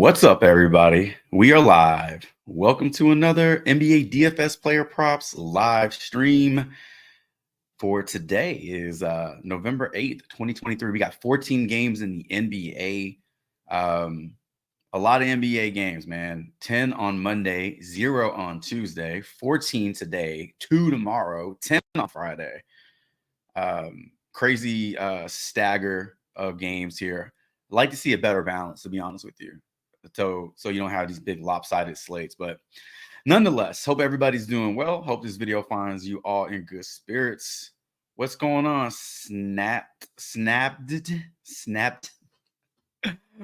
What's up, everybody? We are live. Welcome to another NBA DFS Player Props live stream. For today is November 8th, 2023. We got 14 games in the NBA. A lot of NBA games, man. 10 on Monday, 0 on Tuesday, 14 today, 2 tomorrow, 10 on Friday. Crazy stagger of games here. I'd like to see a better balance, to be honest with you. So you don't have these big lopsided slates. But nonetheless, hope everybody's doing well. Hope this video finds you all in good spirits. What's going on? Snapped.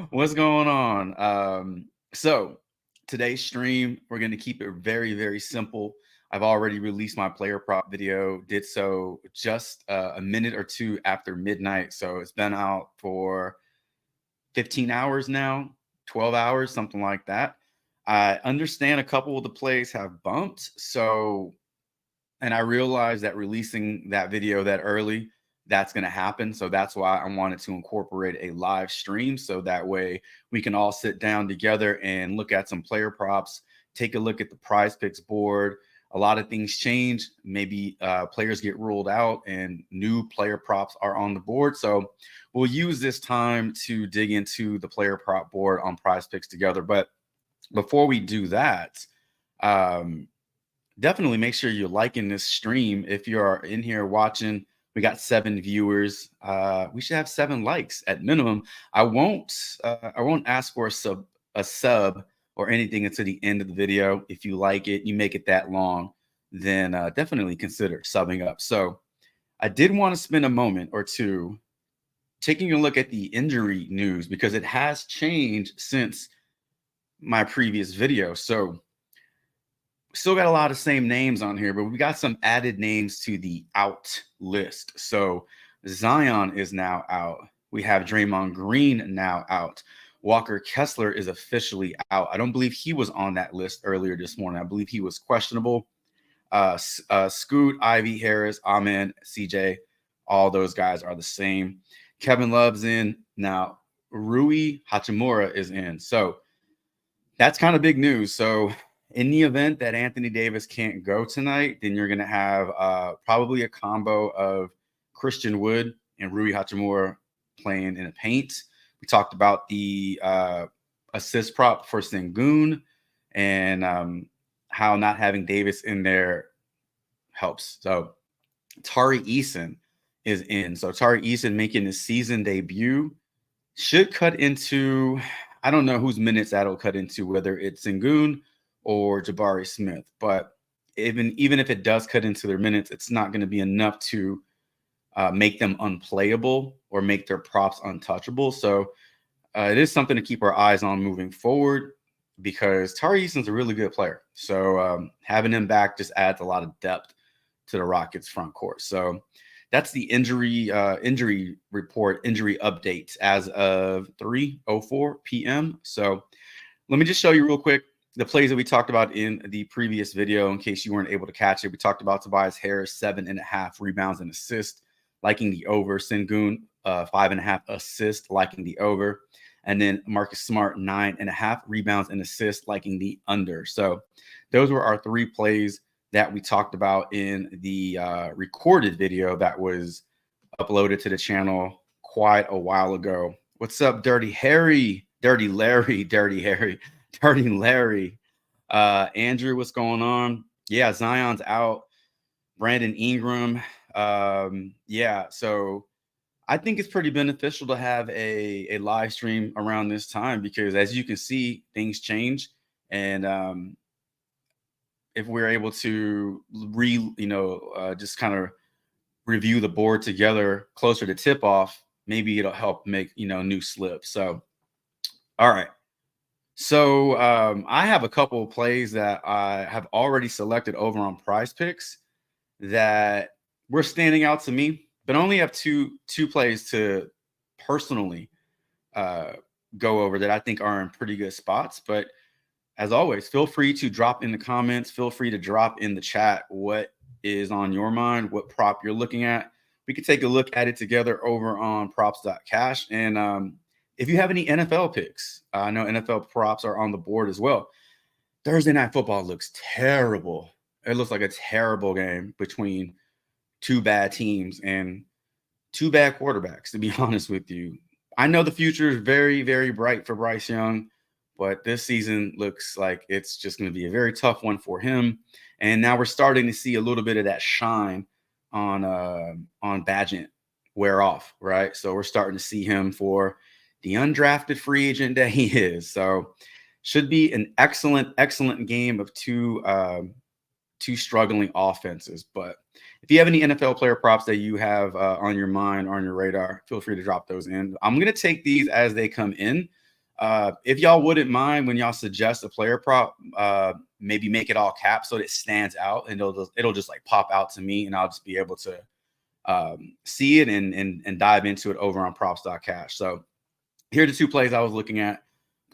What's going on? So today's stream, we're going to keep it very, very simple. I've already released my player prop video, did so just a minute or two after midnight. So it's been out for 15 hours now, 12 hours, something like that. I understand a couple of the plays have bumped. And I realized that releasing that video that early, that's going to happen. So that's why I wanted to incorporate a live stream. So that way we can all sit down together and look at some player props, take a look at the prize picks board. A lot of things change. Maybe players get ruled out and new player props are on the board. So we'll use this time to dig into the player prop board on prize picks together. But before we do that, definitely make sure you're liking this stream. If you're in here watching, we got 7 viewers. We should have 7 likes at minimum. I won't ask for a sub or anything until the end of the video. If you like it, you make it that long, then definitely consider subbing up. So I did want to spend a moment or two taking a look at the injury news because it has changed since my previous video. So still got a lot of same names on here, but we got some added names to the out list. So Zion is now out. We have Draymond Green now out. Walker Kessler is officially out. I don't believe he was on that list earlier this morning. I believe he was questionable. Scoot, Ivy, Harris, Amen, CJ, all those guys are the same. Kevin Love's in. Now, Rui Hachimura is in. So that's kind of big news. So in the event that Anthony Davis can't go tonight, then you're going to have probably a combo of Christian Wood and Rui Hachimura playing in a paint. We talked about the assist prop for Sengun and how not having Davis in there helps. So Tari Eason is in. So Tari Eason making his season debut should cut into, I don't know whose minutes that'll cut into, whether it's Sengun or Jabari Smith. But even if it does cut into their minutes, it's not going to be enough to make them unplayable or make their props untouchable. So it is something to keep our eyes on moving forward because Tari Eason's a really good player. So having him back just adds a lot of depth to the Rockets front court. So that's the injury report, injury update as of 3:04 p.m. So let me just show you real quick the plays that we talked about in the previous video in case you weren't able to catch it. We talked about Tobias Harris, 7.5 rebounds and assists, liking the over. Sengun, 5.5 assists, liking the over. And then Marcus Smart, 9.5 rebounds and assists, liking the under. So those were our 3 plays that we talked about in the recorded video that was uploaded to the channel quite a while ago. What's up, Dirty Harry? Dirty Larry, Dirty Harry, Dirty Larry. Andrew, what's going on? Yeah, Zion's out. Brandon Ingram. Yeah, so I think it's pretty beneficial to have a live stream around this time because as you can see, things change. And if we're able to just kind of review the board together closer to tip off, maybe it'll help make, new slips. So, all right. So I have a couple of plays that I have already selected over on Prize Picks that were standing out to me, but only have two plays to personally go over that I think are in pretty good spots. But as always, feel free to drop in the comments. Feel free to drop in the chat what is on your mind, what prop you're looking at. We could take a look at it together over on props.cash. And If you have any NFL picks, I know NFL props are on the board as well. Thursday Night Football looks terrible. It looks like a terrible game between two bad teams and two bad quarterbacks, to be honest with you. I know the future is very, very bright for Bryce Young, but this season looks like it's just going to be a very tough one for him. And now we're starting to see a little bit of that shine on Badgett wear off, right? So we're starting to see him for the undrafted free agent that he is. So should be an excellent, excellent game of two struggling offenses. But if you have any NFL player props that you have on your mind or on your radar, feel free to drop those in. I'm going to take these as they come in. If y'all wouldn't mind when y'all suggest a player prop, maybe make it all caps so that it stands out and it'll just like pop out to me and I'll just be able to see it and dive into it over on props.cash. So here are the two plays I was looking at.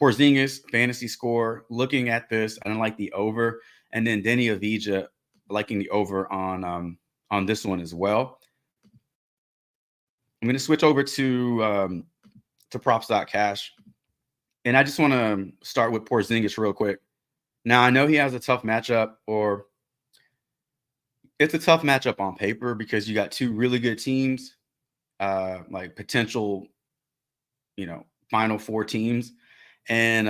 Porzingis fantasy score, looking at this, I don't like the over, and then Denny Avija liking the over on this one as well. I'm going to switch over to props.cash, and I just want to start with Porzingis real quick. Now I know he has a tough matchup, or it's a tough matchup on paper because you got two really good teams, like potential, Final Four teams. And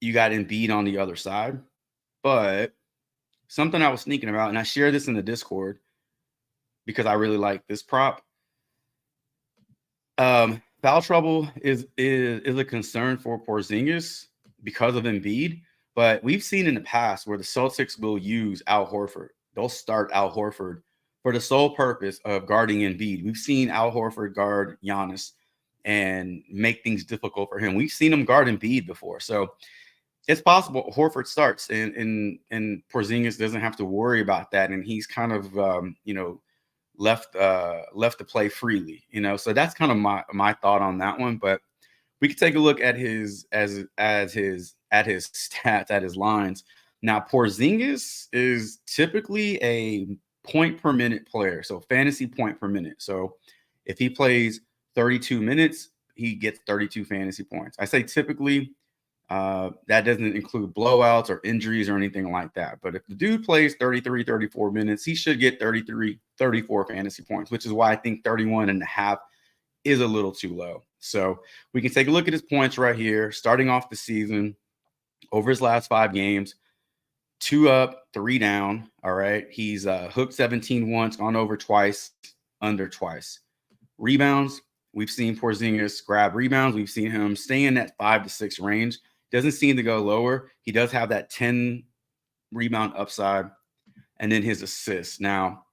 you got Embiid on the other side. But something I was thinking about, and I share this in the Discord because I really like this prop. Foul trouble is a concern for Porzingis because of Embiid. But we've seen in the past where the Celtics will use Al Horford. They'll start Al Horford for the sole purpose of guarding Embiid. We've seen Al Horford guard Giannis and make things difficult for him. We've seen him guard Embiid before. So it's possible Horford starts and Porzingis doesn't have to worry about that. And he's kind of, left to play freely, so that's kind of my thought on that one. But we could take a look at his stats, at his lines. Now, Porzingis is typically a point per minute player. So fantasy point per minute. So if he plays 32 minutes, he gets 32 fantasy points. I say typically, that doesn't include blowouts or injuries or anything like that. But if the dude plays 33, 34 minutes, he should get 33, 34 fantasy points, which is why I think 31 and a half is a little too low. So we can take a look at his points right here, starting off the season over his last 5 games, 2 up, 3 down. All right. He's hooked 17 once, gone over twice, under twice. Rebounds, we've seen Porzingis grab rebounds. We've seen him stay in that 5 to 6 range. Doesn't seem to go lower. He does have that 10 rebound upside. And then his assists. Now,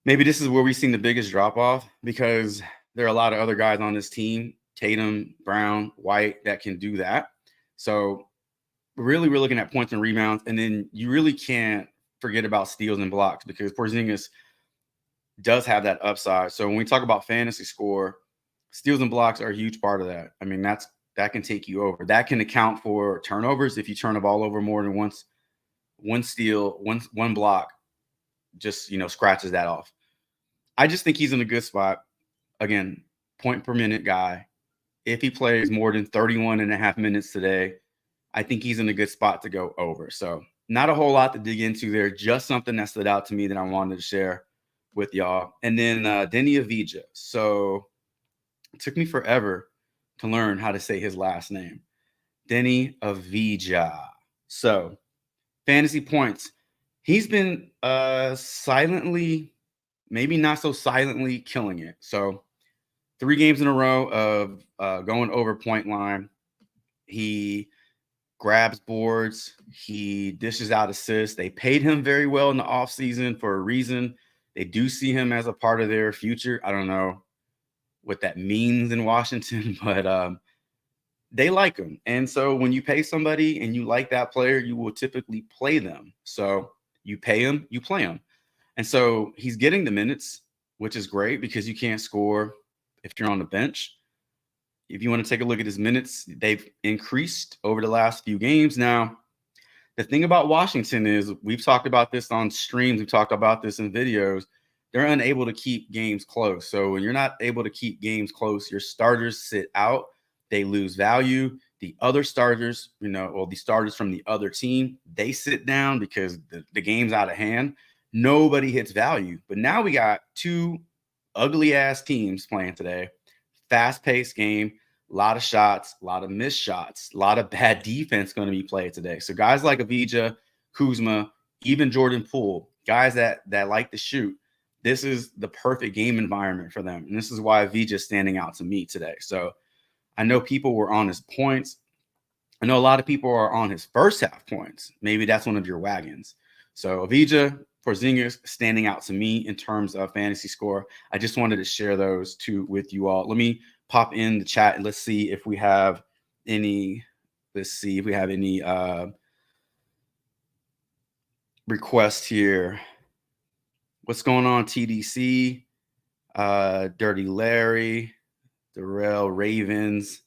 maybe this is where we've seen the biggest drop off because there are a lot of other guys on this team, Tatum, Brown, White, that can do that. So really, we're looking at points and rebounds. And then you really can't forget about steals and blocks because Porzingis does have that upside. So when we talk about fantasy score, steals and blocks are a huge part of that. I mean, that can take you over. That can account for turnovers. If you turn the ball over more than once, one steal, one block just, scratches that off. I just think he's in a good spot. Again, point per minute guy. If he plays more than 31 and a half minutes today, I think he's in a good spot to go over. So not a whole lot to dig into there. Just something that stood out to me that I wanted to share with y'all. And then Denny Avija. So it took me forever to learn how to say his last name. Denny Avija. So fantasy points. He's been silently, maybe not so silently, killing it. So 3 games in a row of going over point line. He grabs boards. He dishes out assists. They paid him very well in the offseason for a reason. They do see him as a part of their future. I don't know what that means in Washington, but they like him. And so when you pay somebody and you like that player, you will typically play them. So you pay him, you play him. And so he's getting the minutes, which is great because you can't score if you're on the bench. If you want to take a look at his minutes, they've increased over the last few games. Now, the thing about Washington is we've talked about this on streams. We've talked about this in videos. they're unable to keep games close. So when you're not able to keep games close, your starters sit out, they lose value. The other starters, or the starters from the other team, they sit down because the game's out of hand. Nobody hits value. But now we got two ugly ass teams playing today. Fast paced game, a lot of shots, a lot of missed shots, a lot of bad defense going to be played today. So guys like Avdija, Kuzma, even Jordan Poole, guys that like to shoot, this is the perfect game environment for them. And this is why Avdija is standing out to me today. So I know people were on his points. I know a lot of people are on his first half points. Maybe that's one of your wagons. So Avdija, Porzingis standing out to me in terms of fantasy score. I just wanted to share those two with you all. Let me pop in the chat and let's see if we have any. Let's see if we have any requests here. What's going on, TDC? Dirty Larry, Darrell Ravens.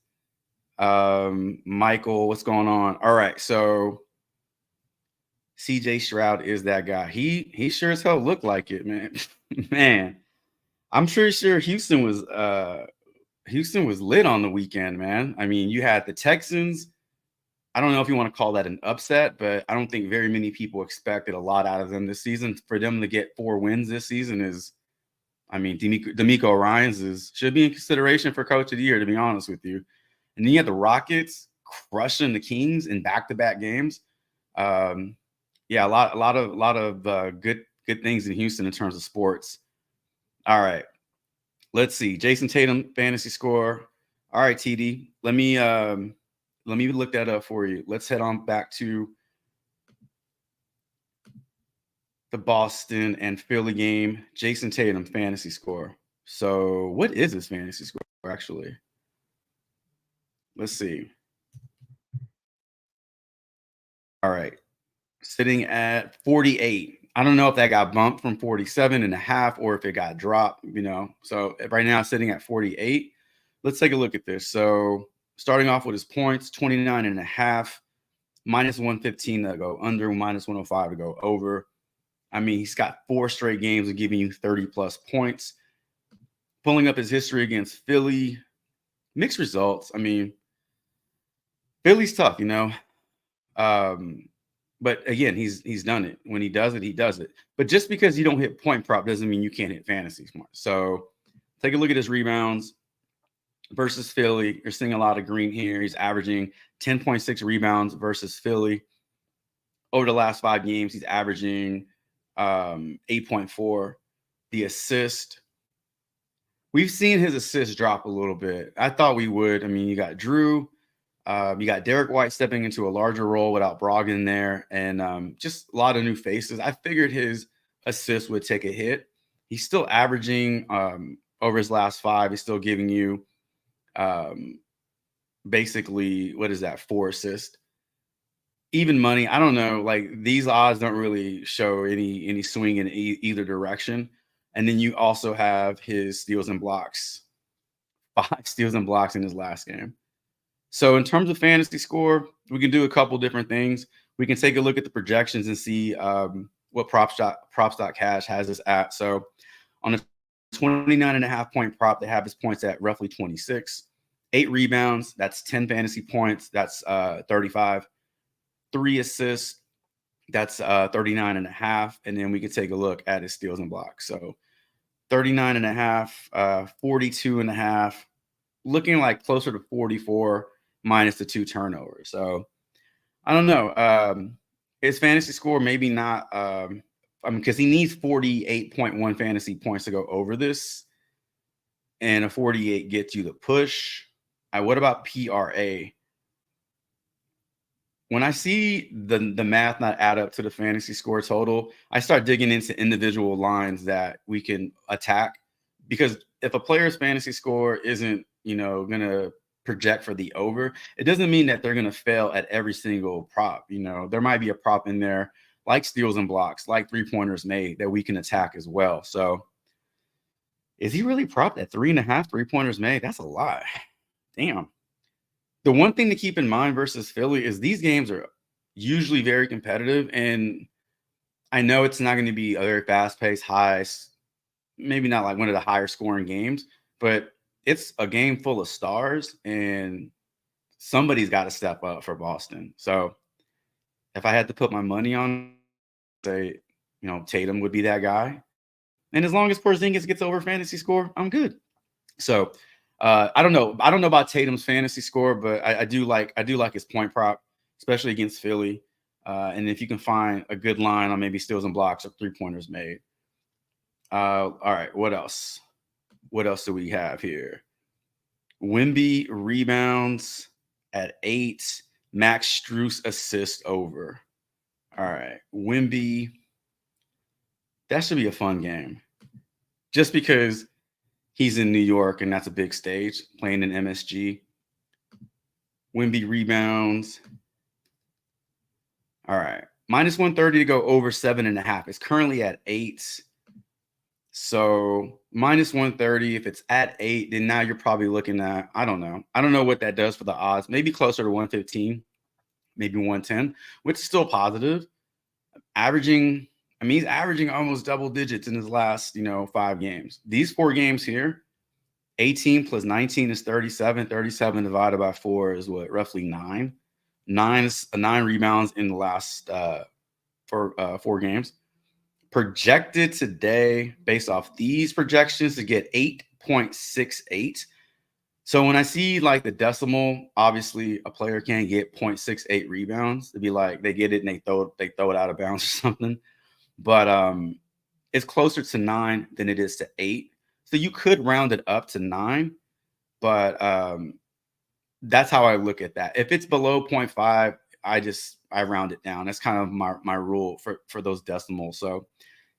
Michael, what's going on? All right, so CJ Stroud is that guy. He sure as hell looked like it, man. Man, I'm sure Houston was lit on the weekend, man. I mean, you had the Texans. I don't know if you want to call that an upset, but I don't think very many people expected a lot out of them this season. For them to get 4 wins this season is, I mean, D'Amico Ryans should be in consideration for Coach of the Year, to be honest with you. And then you had the Rockets crushing the Kings in back-to-back games. Yeah, a lot of good things in Houston in terms of sports. All right, let's see. Jason Tatum fantasy score. All right, TD. Let me look that up for you. Let's head on back to the Boston and Philly game. Jason Tatum fantasy score. So what is his fantasy score actually? Let's see. All right. Sitting at 48. I don't know if that got bumped from 47.5 or if it got dropped, So right now sitting at 48. Let's take a look at this. So starting off with his points, 29.5, minus 115 to go under, minus 105 to go over. I mean, he's got 4 straight games of giving you 30 plus points. Pulling up his history against Philly, mixed results. I mean, Philly's tough, But again, he's done it. When he does it, he does it. But just because you don't hit point prop doesn't mean you can't hit fantasy smart. So take a look at his rebounds versus Philly. You're seeing a lot of green here. He's averaging 10.6 rebounds versus Philly. Over the last 5 games, he's averaging 8.4. The assist, we've seen his assist drop a little bit. I thought we would. I mean, you got Drew. You got Derek White stepping into a larger role without Brogdon there, and just a lot of new faces. I figured his assist would take a hit. He's still averaging over his last 5. He's still giving you basically, what is that, 4 assists. Even money, I don't know. Like, these odds don't really show any swing in either direction. And then you also have his steals and blocks. 5 steals and blocks in his last game. So in terms of fantasy score, we can do a couple different things. We can take a look at the projections and see what props.cash has us at. So on a 29.5 point prop, they have his points at roughly 26. 8 rebounds, that's 10 fantasy points. That's 35. 3 assists, that's 39.5. And then we can take a look at his steals and blocks. So 39.5, 42.5, looking like closer to 44 minus the 2 turnovers. So I don't know. His fantasy score, maybe not. Because he needs 48.1 fantasy points to go over this. And a 48 gets you the push. What about PRA? When I see the math not add up to the fantasy score total, I start digging into individual lines that we can attack. Because if a player's fantasy score isn't, going to project for the over, it doesn't mean that they're going to fail at every single prop. There might be a prop in there like steals and blocks, like 3-pointers made, that we can attack as well. So is he really propped at 3.5 3-pointers made? That's a lot. Damn. The one thing to keep in mind versus Philly is these games are usually very competitive. And I know it's not going to be a very fast-paced, high maybe not like one of the higher scoring games, but it's a game full of stars, and somebody's got to step up for Boston. So if I had to put my money on, say, Tatum would be that guy. And as long as Porzingis gets over fantasy score, I'm good. So I don't know. I don't know about Tatum's fantasy score, but I do like his point prop, especially against Philly. And if you can find a good line on maybe steals and blocks or 3-pointers made. All right, what else? What else do we have here? Wemby rebounds at 8. Max Strus assist over. All right, Wemby. That should be a fun game. Just because he's in New York and that's a big stage, playing in MSG. Wemby rebounds. All right. Minus 130 to go over 7.5. It's currently at 8. So minus 130. If it's at 8, then now you're probably looking at, I don't know what that does for the odds. Maybe closer to 115, maybe 110, which is still positive. He's averaging almost double digits in his last, 5 games. These 4 games here, 18 plus 19 is 37. 37 divided by 4 is what? Roughly 9. 9 rebounds in the last 4 games. Projected today, based off these projections, to get 8.68. So when I see like the decimal, obviously a player can't get 0.68 rebounds. It'd be like they get it and they throw it out of bounds or something. But it's closer to 9 than it is to 8. So you could round it up to 9, but that's how I look at that. If it's below 0.5, I round it down. That's kind of my rule for those decimals. So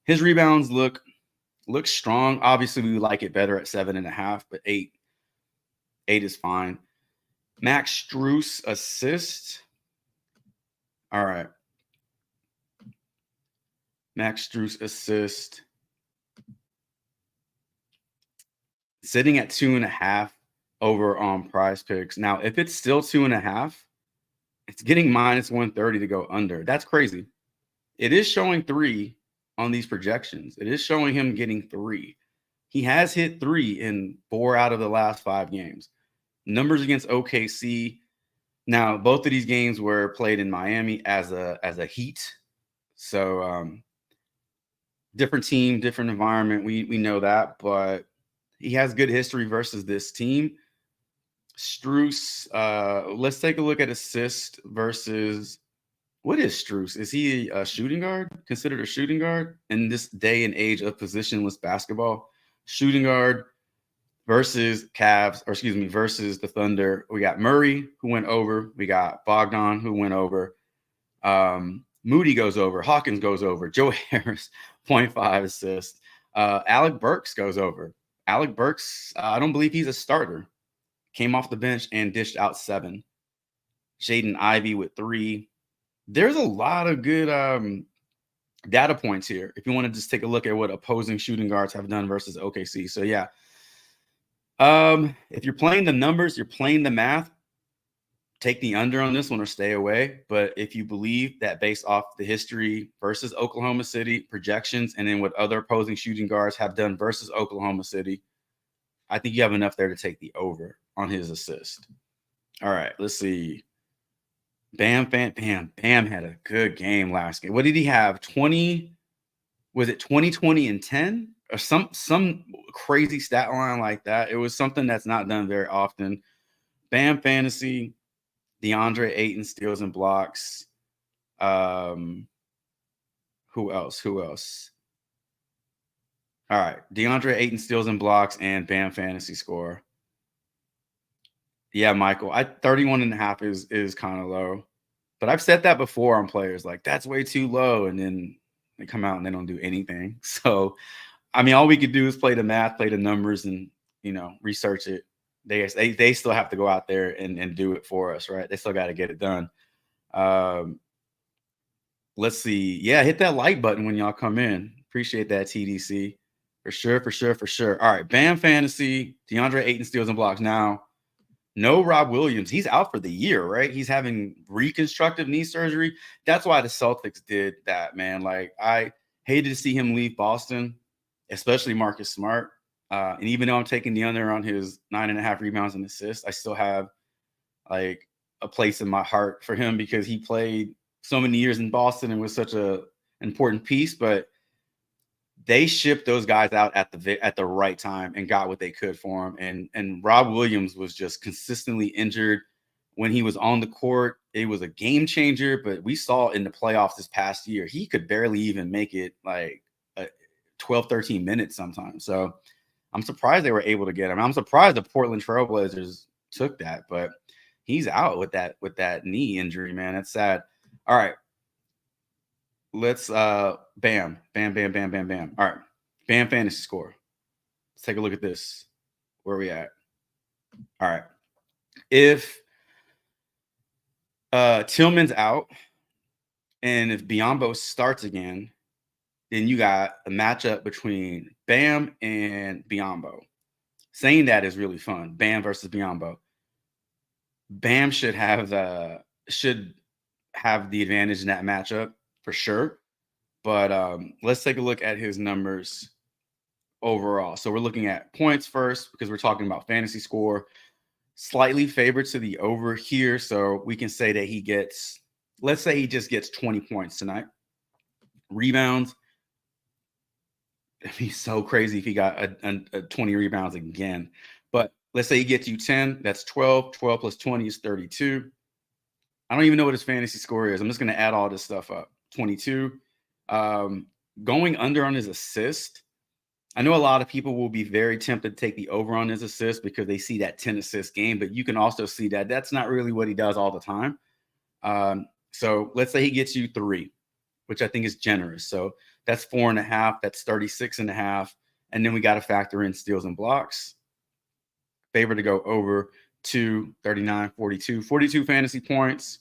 his rebounds look strong. Obviously, we like it better at 7.5, but 8 is fine. Max Strus assist. All right. Max Strus assist. Sitting at 2.5 over on Prize Picks. Now, if it's still 2.5, it's getting minus 130 to go under. That's crazy. It is showing 3 on these projections. It is showing him getting 3. He has hit 3 in 4 out of the last 5 games. Numbers against OKC. Now, both of these games were played in Miami as a Heat. So different team, different environment. We know that, but he has good history versus this team. Strus, let's take a look at assist versus, what is Strus? Is he a shooting guard? Considered a shooting guard in this day and age of positionless basketball? Shooting guard versus versus the Thunder. We got Murray, who went over. We got Bogdan, who went over. Moody goes over. Hawkins goes over. Joe Harris, 0.5 assist. Alec Burks goes over. Alec Burks, I don't believe he's a starter. Came off the bench and dished out 7. Jaden Ivey with 3. There's a lot of good data points here if you want to just take a look at what opposing shooting guards have done versus OKC. So yeah, if you're playing the numbers, you're playing the math, take the under on this one or stay away. But if you believe that based off the history versus Oklahoma City projections and then what other opposing shooting guards have done versus Oklahoma City, I think you have enough there to take the over on his assist. All right, let's see. Bam had a good game last game. What did he have? 20? Was it 20, 20, and 10? Or some crazy stat line like that. It was something that's not done very often. Bam Fantasy, DeAndre Ayton steals and blocks. Who else? All right. DeAndre Ayton steals and blocks and Bam Fantasy score. Yeah, Michael. 31.5 is kind of low. But I've said that before on players, like that's way too low. And then they come out and they don't do anything. So, I mean, all we could do is play the math, play the numbers, and, research it. They still have to go out there and do it for us, right? They still got to get it done. Let's see. Yeah, hit that like button when y'all come in. Appreciate that, TDC. For sure. All right, Bam Fantasy, DeAndre Ayton steals and blocks. Now, no Rob Williams. He's out for the year, right? He's having reconstructive knee surgery. That's why the Celtics did that, man. Like, I hated to see him leave Boston. especially Marcus Smart. And even though I'm taking the under on his 9.5 rebounds and assists, I still have like a place in my heart for him because he played so many years in Boston and was such a important piece. But they shipped those guys out at the right time and got what they could for him. And Rob Williams was just consistently injured when he was on the court. It was a game changer, but we saw in the playoffs this past year, he could barely even make it like 12, 13 minutes sometimes. So I'm surprised they were able to get him. I'm surprised the Portland Trailblazers took that, but he's out with that knee injury, man. That's sad. All right. Let's bam. All right. Bam fantasy score. Let's take a look at this. Where are we at? All right. If Tillman's out and if Biyombo starts again, then you got a matchup between Bam and Biyombo. Saying that is really fun. Bam versus Biyombo. Bam should have the advantage in that matchup for sure. But let's take a look at his numbers overall. So we're looking at points first because we're talking about fantasy score. Slightly favored to the over here. So we can say that he gets, let's say he just gets 20 points tonight. Rebounds. It'd be so crazy if he got a 20 rebounds again. But let's say he gets you 10. That's 12. 12 plus 20 is 32. I don't even know what his fantasy score is. I'm just going to add all this stuff up. 22. Going under on his assist. I know a lot of people will be very tempted to take the over on his assist because they see that 10 assist game, but you can also see that that's not really what he does all the time. So let's say he gets you 3, which I think is generous. So that's 4.5. That's 36.5. And then we got to factor in steals and blocks. Favor to go over 2, 39, 42. 42 fantasy points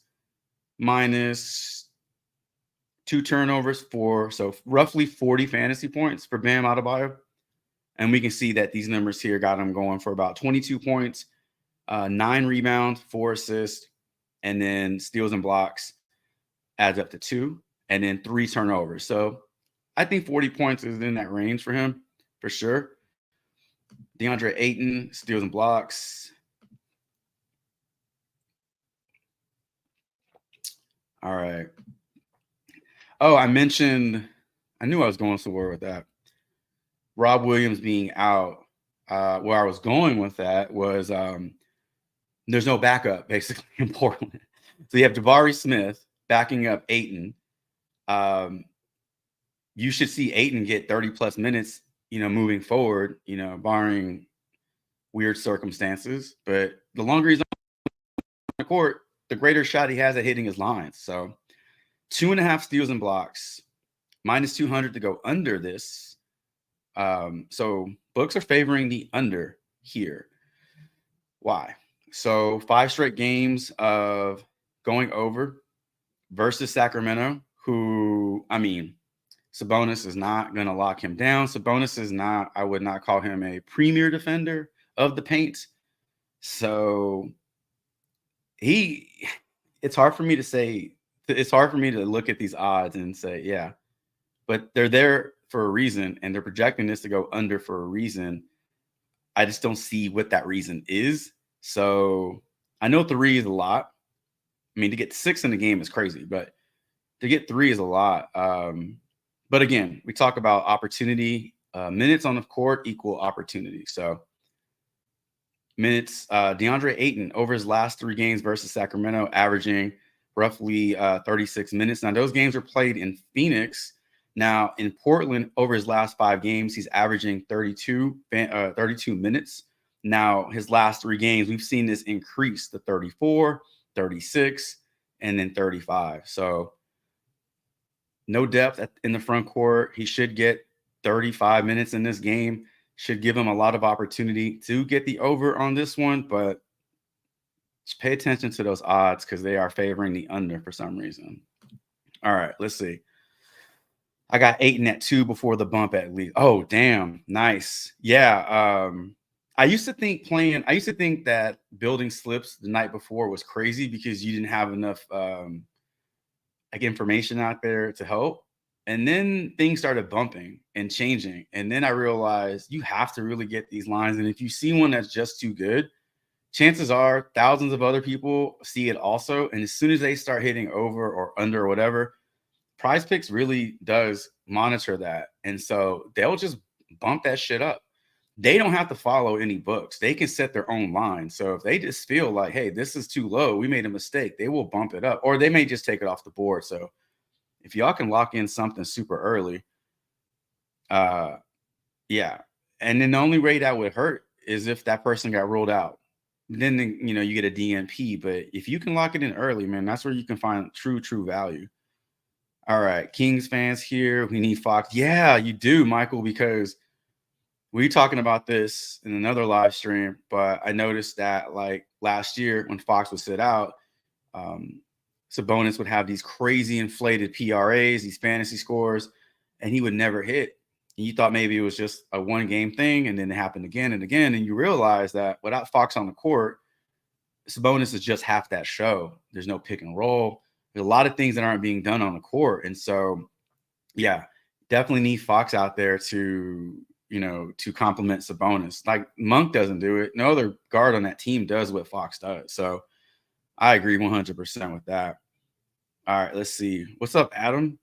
minus 2 turnovers for, so roughly 40 fantasy points for Bam Adebayo. And we can see that these numbers here got him going for about 22 points, 9 rebounds, 4 assists, and then steals and blocks adds up to 2, and then 3 turnovers. So I think 40 points is in that range for him for sure. DeAndre Ayton, steals and blocks. All right. Oh, I mentioned, I knew I was going somewhere with that. Rob Williams being out. Where I was going with that was there's no backup basically in Portland. So you have Jabari Smith backing up Ayton. You should see Ayton get 30 plus minutes, moving forward, barring weird circumstances. But the longer he's on the court, the greater shot he has at hitting his lines. So 2.5 steals and blocks, minus 200 to go under this. So books are favoring the under here. Why? So 5 straight games of going over versus Sacramento, who, Sabonis is not going to lock him down. Sabonis is not, I would not call him a premier defender of the paint. So it's hard for me to look at these odds and say, yeah, but they're there for a reason and they're projecting this to go under for a reason. I just don't see what that reason is. So I know 3 is a lot. To get 6 in the game is crazy, but to get 3 is a lot. But again, we talk about opportunity. Minutes on the court equal opportunity. So minutes, DeAndre Ayton over his last 3 games versus Sacramento, averaging roughly 36 minutes. Now, those games were played in Phoenix. Now, in Portland, over his last 5 games, he's averaging 32 minutes. Now, his last 3 games, we've seen this increase to 34, 36, and then 35. So no depth in the front court. He should get 35 minutes in this game. Should give him a lot of opportunity to get the over on this one, but just pay attention to those odds because they are favoring the under for some reason. All right, let's see. I got Ayton at 2 before the bump at least. Oh, damn. Nice. Yeah. I used to think that building slips the night before was crazy because you didn't have enough information out there to help. And then things started bumping and changing. And then I realized you have to really get these lines. And if you see one that's just too good, chances are thousands of other people see it also. And as soon as they start hitting over or under or whatever, Prize Picks really does monitor that. And so they'll just bump that shit up. They don't have to follow any books. They can set their own line. So if they just feel like, hey, this is too low, we made a mistake, they will bump it up, or they may just take it off the board. So if y'all can lock in something super early, yeah. And then the only way that would hurt is if that person got ruled out. Then you get a DNP. But if you can lock it in early, man, that's where you can find true value. All right, Kings fans here. We need Fox. Yeah, you do, Michael, because we were talking about this in another live stream, but I noticed that like last year when Fox would sit out, Sabonis would have these crazy inflated PRAs, these fantasy scores, and he would never hit. And you thought maybe it was just a one-game thing, and then it happened again and again. And you realize that without Fox on the court, Sabonis is just half that show. There's no pick and roll. There's a lot of things that aren't being done on the court. And so, yeah, definitely need Fox out there to complement Sabonis. Like Monk doesn't do it. No other guard on that team does what Fox does. So I agree 100% with that. All right, let's see. What's up, Adam?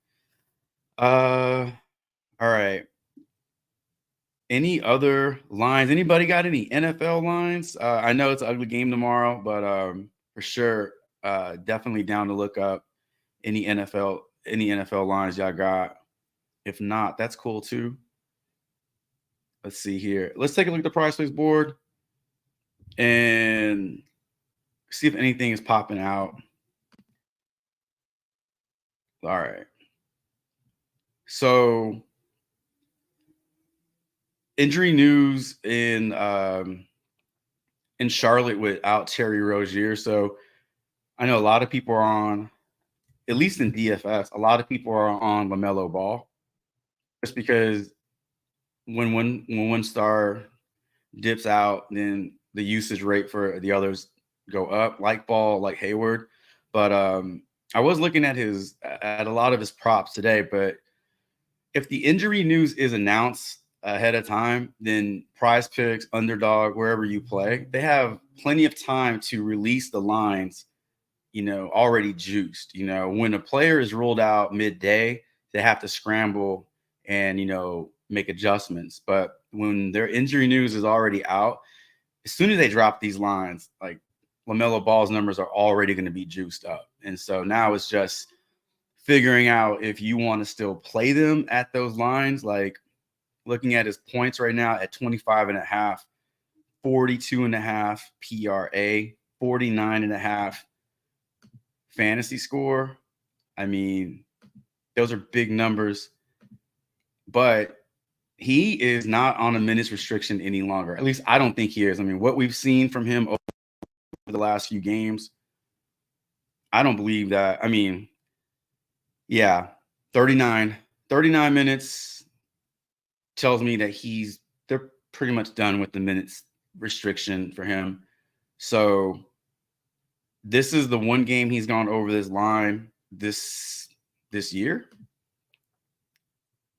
All right. Any other lines? Anybody got any NFL lines? I know it's an ugly game tomorrow, but for sure, definitely down to look up any NFL lines y'all got. If not, that's cool too. Let's see here. Let's take a look at the Prize Picks board and see if anything is popping out. All right. So injury news in Charlotte without Terry Rozier. So I know a lot of people are on, at least in DFS, a lot of people are on LaMelo Ball, just because when one star dips out, then the usage rate for the others go up, like Ball, like Hayward. But I was looking at a lot of his props today, but if the injury news is announced ahead of time, then Prize Picks, Underdog, wherever you play, they have plenty of time to release the lines, already juiced. When a player is ruled out midday, they have to scramble and, make adjustments. But when their injury news is already out, as soon as they drop these lines, like LaMelo Ball's numbers are already going to be juiced up. And so now it's just figuring out if you want to still play them at those lines, like looking at his points right now at 25.5, 42.5 PRA, 49.5 fantasy score. I mean, those are big numbers, but he is not on a minutes restriction any longer. At least I don't think he is. I mean, what we've seen from him over the last few games, I don't believe that. I mean, yeah, 39 minutes tells me that they're pretty much done with the minutes restriction for him. So this is the one game he's gone over this line this year.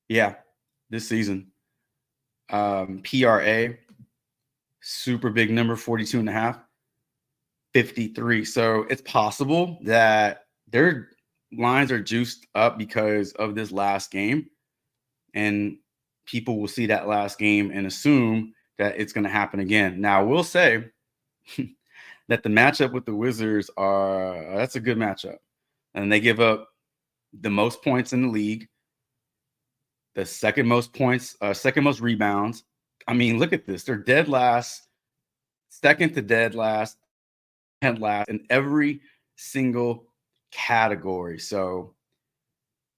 Yeah, this season. PRA, super big number, 42.5, 53. So it's possible that their lines are juiced up because of this last game. And people will see that last game and assume that it's going to happen again. Now, we'll say that the matchup with the Wizards that's a good matchup. And they give up the most points in the league, the second most points, second most rebounds. I mean, look at this. They're dead last, second to dead last, and last in every single category. So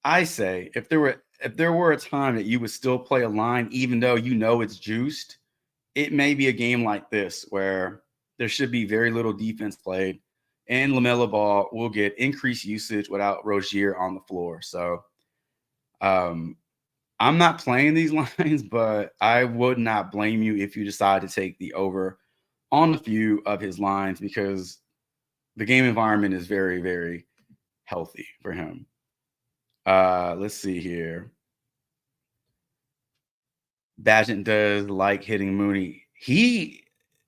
I say if there were a time that you would still play a line, even though it's juiced, it may be a game like this where there should be very little defense played, and LaMelo Ball will get increased usage without Rozier on the floor. So I'm not playing these lines, but I would not blame you if you decide to take the over on a few of his lines, because the game environment is very, very healthy for him. Let's see here. Badgett does like hitting Mooney.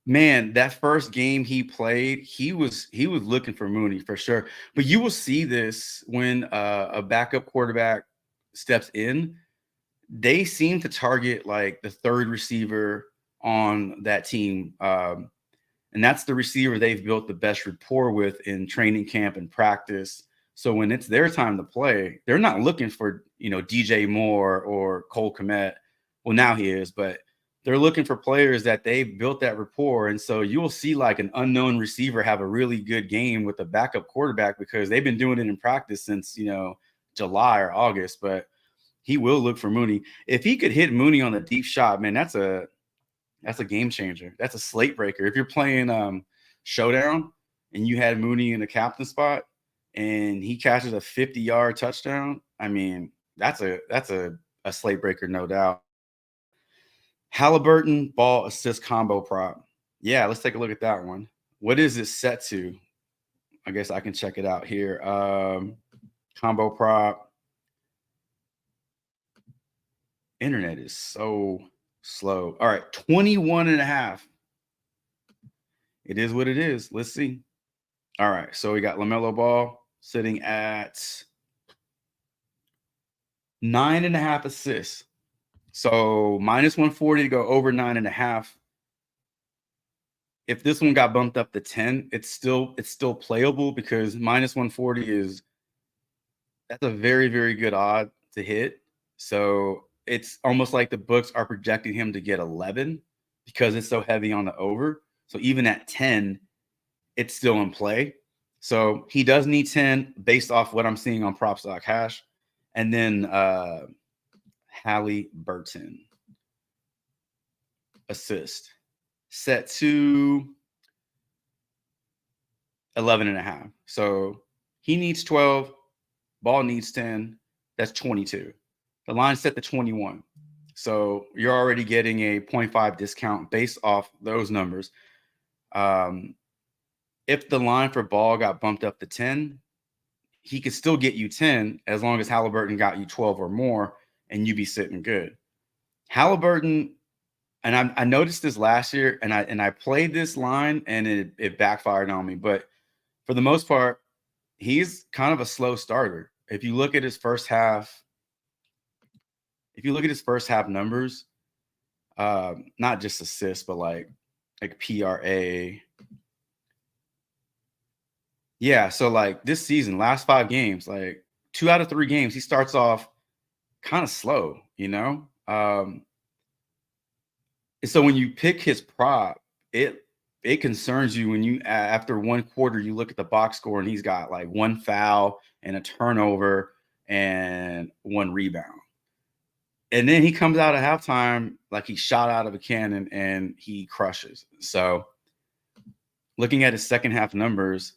Man, that first game he played, he was looking for Mooney for sure. But you will see this when a backup quarterback steps in. They seem to target like the third receiver on that team. And that's the receiver they've built the best rapport with in training camp and practice. So when it's their time to play, they're not looking for, DJ Moore or Cole Kmet. Well, now he is, but they're looking for players that they've built that rapport. And so you'll see like an unknown receiver have a really good game with a backup quarterback because they've been doing it in practice since, July or August. But he will look for Mooney. If he could hit Mooney on the deep shot, man, that's a game changer. That's a slate breaker. If you're playing showdown and you had Mooney in the captain spot and he catches a 50-yard touchdown, I mean, that's a slate breaker, no doubt. Halliburton ball assist combo prop. Yeah, let's take a look at that one. What is it set to? I guess I can check it out here. Combo prop. Internet is so slow. All right, 21.5. It is what it is. Let's see. All right, so we got LaMelo Ball sitting at 9.5 assists. So -140 to go over 9.5. If this one got bumped up to 10, it's still playable because -140 that's a very, very good odd to hit. So it's almost like the books are projecting him to get 11 because it's so heavy on the over. So even at 10, it's still in play. So he does need 10 based off what I'm seeing on props.hash. And then Halliburton assist set to 11.5. So he needs 12. Ball needs 10. That's 22. The line set to 21. So you're already getting a 0.5 discount based off those numbers. If the line for Ball got bumped up to 10, he could still get you 10 as long as Halliburton got you 12 or more, and you'd be sitting good. Halliburton, and I noticed this last year, and I played this line, and it backfired on me. But for the most part, he's kind of a slow starter. If you look at his first half numbers, not just assists, but like PRA. Yeah, so like this season, last 5 games, like 2 out of 3 games, he starts off kind of slow, so when you pick his prop, it concerns you when you after one quarter you look at the box score and he's got like 1 foul and a turnover and 1 rebound. And then he comes out at halftime like he shot out of a cannon and he crushes. So looking at his second half numbers,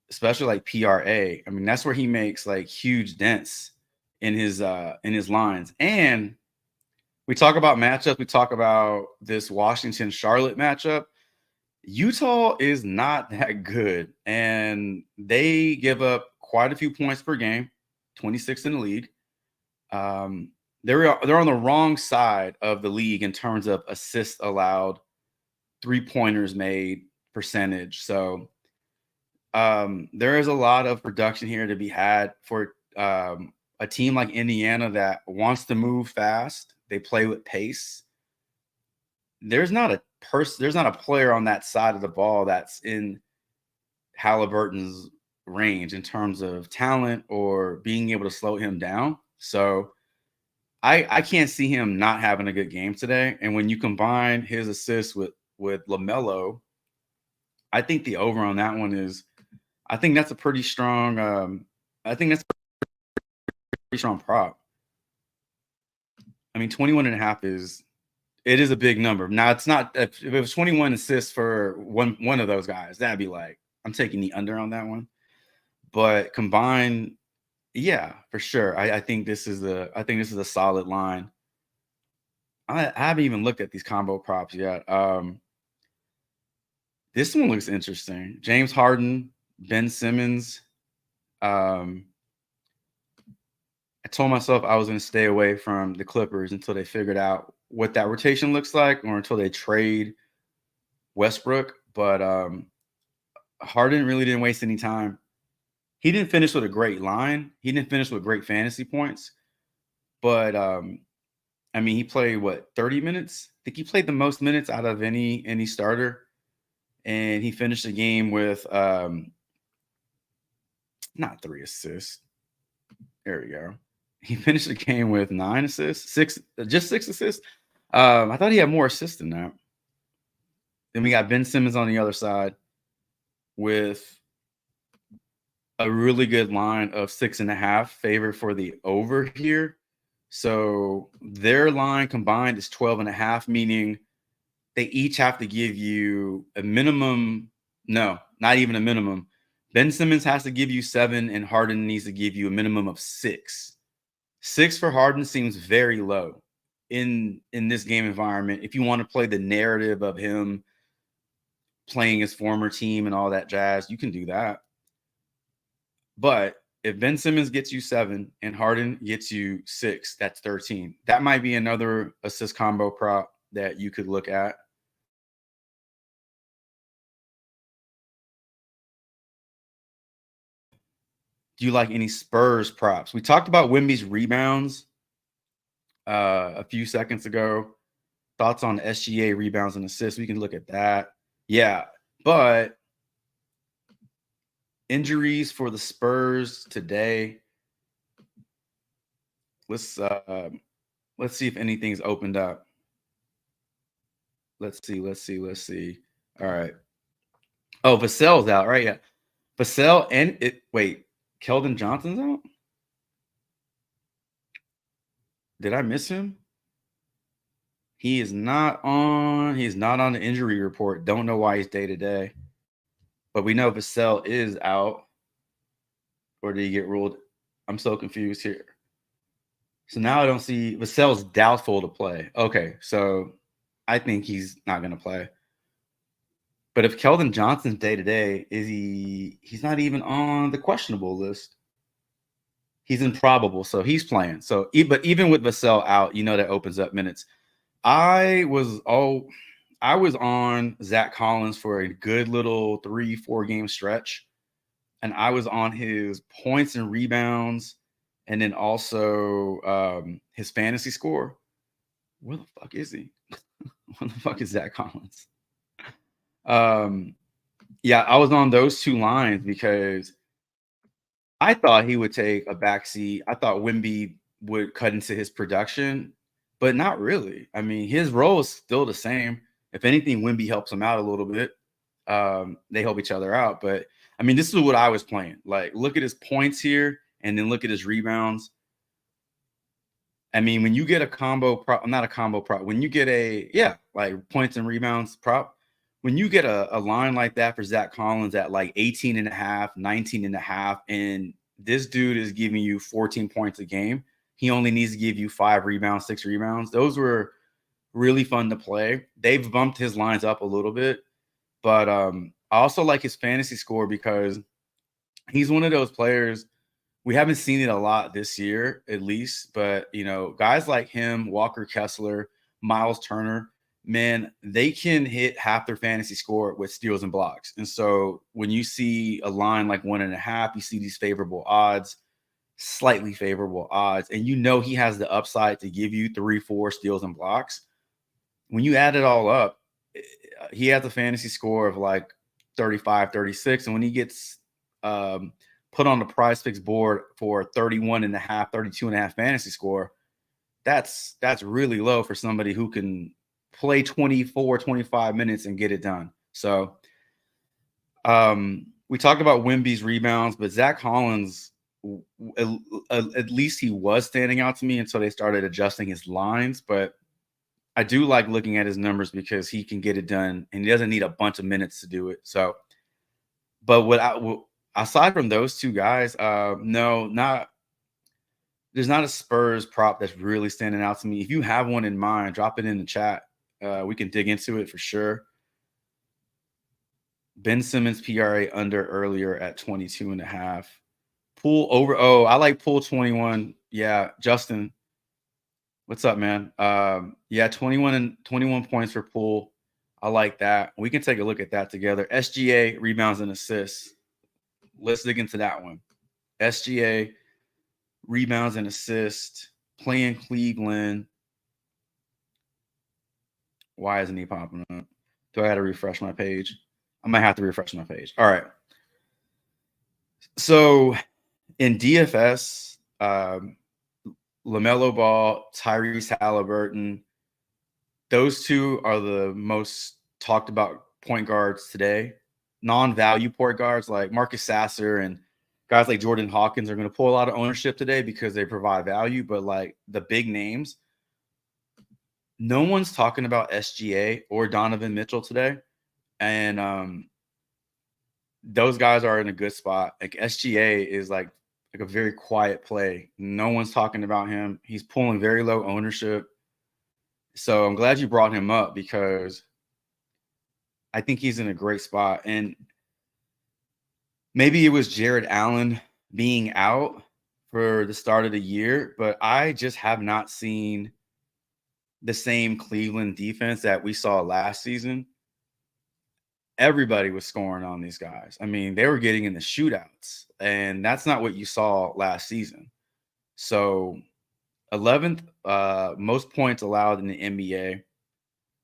especially like PRA, I mean, that's where he makes like huge dents in his lines. And we talk about matchups. We talk about this Washington-Charlotte matchup. Utah is not that good, and they give up quite a few points per game, 26 in the league. They're on the wrong side of the league in terms of assists allowed, 3-pointers made percentage. So there is a lot of production here to be had for a team like Indiana that wants to move fast. They play with pace. There's not a player on that side of the ball that's in Halliburton's range in terms of talent or being able to slow him down. So I can't see him not having a good game today. And when you combine his assists with LaMelo, I think the over on that one I think that's a pretty strong prop. I mean, 21.5 is a big number. Now it's not, if it was 21 assists for one of those guys, that'd be like, I'm taking the under on that one. But combined, yeah, for sure. I think this is a solid line. I haven't even looked at these combo props yet. This one looks interesting. James Harden, Ben Simmons, told myself I was going to stay away from the Clippers until they figured out what that rotation looks like, or until they trade Westbrook. But Harden really didn't waste any time. He didn't finish with a great line. He didn't finish with great fantasy points. But I mean, he played what, 30 minutes? I think he played the most minutes out of any starter, and he finished the game with not 3 assists. There we go. He finished the game with 9 assists, just 6 assists. I thought he had more assists than that. Then we got Ben Simmons on the other side with a really good line of 6.5, favored for the over here. So their line combined is 12.5, meaning they each have to give you a minimum. No, not even a minimum. Ben Simmons has to give you 7, and Harden needs to give you a minimum of 6. 6 for Harden seems very low in this game environment. If you want to play the narrative of him playing his former team and all that jazz, you can do that. But if Ben Simmons gets you 7 and Harden gets you 6, that's 13. That might be another assist combo prop that you could look at. Do you like any Spurs props? We talked about Wemby's rebounds a few seconds ago. Thoughts on SGA rebounds and assists? We can look at that. Yeah, but injuries for the Spurs today. Let's see if anything's opened up. Let's see. All right. Oh, Vassell's out, right? Yeah. Vassell and Keldon Johnson's out? Did I miss him? He's not on the injury report. Don't know why he's day to day. But we know Vassell is out. Or did he get ruled? I'm so confused here. So now I don't see Vassell's doubtful to play. Okay, so I think he's not going to play. But if Keldon Johnson's day to day, he's not even on the questionable list. He's improbable, so he's playing. So, but even with Vassell out, that opens up minutes. I was on Zach Collins for a good little 3-4 game stretch, and I was on his points and rebounds, and then also his fantasy score. Where the fuck is he? Where the fuck is Zach Collins? Yeah, I was on those two lines because I thought he would take a backseat. I thought Wemby would cut into his production, but not really. I mean, his role is still the same. If anything, Wemby helps him out a little bit. They help each other out. But I mean, this is what I was playing. Like, look at his points here, and then look at his rebounds. I mean, when you get a combo prop, not a combo prop, when you get like points and rebounds prop, when you get a line like that for Zach Collins at like 18.5, 19.5, and this dude is giving you 14 points a game, he only needs to give you 5 rebounds, 6 rebounds. Those were really fun to play. They've bumped his lines up a little bit, but I also like his fantasy score because he's one of those players. We haven't seen it a lot this year, at least, but guys like him, Walker Kessler, Miles Turner, man, they can hit half their fantasy score with steals and blocks. And so when you see a line like 1.5, you see these favorable odds, slightly favorable odds, and he has the upside to give you 3-4 steals and blocks. When you add it all up, he has a fantasy score of like 35, 36. And when he gets put on the Prize Picks board for 31.5, 32.5 fantasy score, that's really low for somebody who can play 24, 25 minutes and get it done. So we talked about Wemby's rebounds, but Zach Collins, at least he was standing out to me until they started adjusting his lines. But I do like looking at his numbers because he can get it done and he doesn't need a bunch of minutes to do it. So, but aside from those two guys, there's not a Spurs prop that's really standing out to me. If you have one in mind, drop it in the chat. We can dig into it for sure. Ben Simmons PRA under earlier at 22.5. Pool over. Oh, I like pool 21. Yeah, Justin, what's up, man? Yeah, 21 points for Poole. I like that. We can take a look at that together. SGA rebounds and assists. Let's dig into that one. SGA rebounds and assists. Playing Cleveland. Why isn't he popping up? Do I got to refresh my page? I might have to refresh my page. All right. So in DFS, LaMelo Ball, Tyrese Halliburton, those two are the most talked about point guards today. Non-value point guards like Marcus Sasser and guys like Jordan Hawkins are going to pull a lot of ownership today because they provide value. But like the big names, no one's talking about SGA or Donovan Mitchell today. And those guys are in a good spot. Like SGA is like a very quiet play. No one's talking about him. He's pulling very low ownership. So I'm glad you brought him up because I think he's in a great spot. And maybe it was Jared Allen being out for the start of the year, but I just have not seen the same Cleveland defense that we saw last season. Everybody was scoring on these guys. I mean, they were getting in the shootouts, and that's not what you saw last season. So 11th most points allowed in the NBA.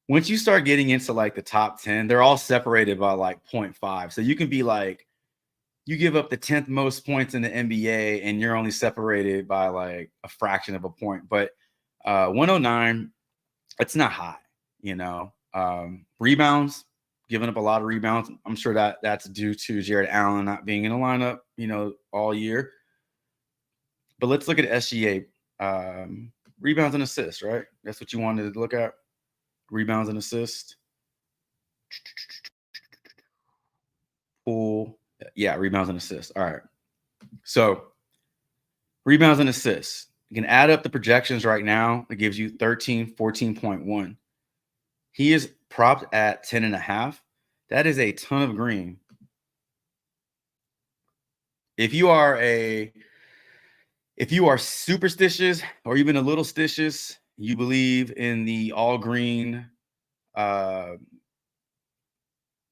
Once you start getting into like the top 10, they're all separated by like 0.5. So you can be like, you give up the 10th most points in the NBA and you're only separated by like a fraction of a point. But 109, it's not high, you know. Rebounds, giving up a lot of rebounds. I'm sure that that's due to Jared Allen not being in the lineup, you know, all year. But let's look at SGA. Rebounds and assists, right? That's what you wanted to look at. Rebounds and assists. Poole. Yeah, rebounds and assists. All right. So rebounds and assists. You can add up the projections right now. It gives you 13, 14.1. He is propped at 10.5. That is a ton of green. If you are superstitious or even a little stitious, you believe in the all green, I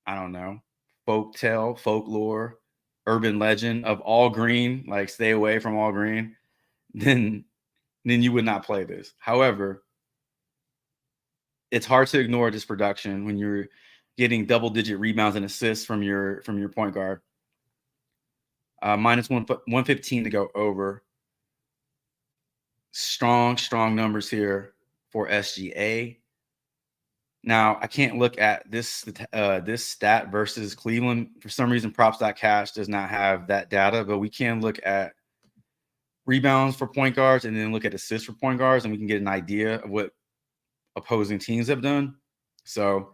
don't know, folklore, urban legend of all green, like stay away from all green, then you would not play this. However, it's hard to ignore this production when you're getting double-digit rebounds and assists from your point guard. Minus 115 to go over. Strong numbers here for SGA. Now, I can't look at this stat versus Cleveland. For some reason, props.cash does not have that data, but we can look at rebounds for point guards and then look at assists for point guards, and we can get an idea of what opposing teams have done. So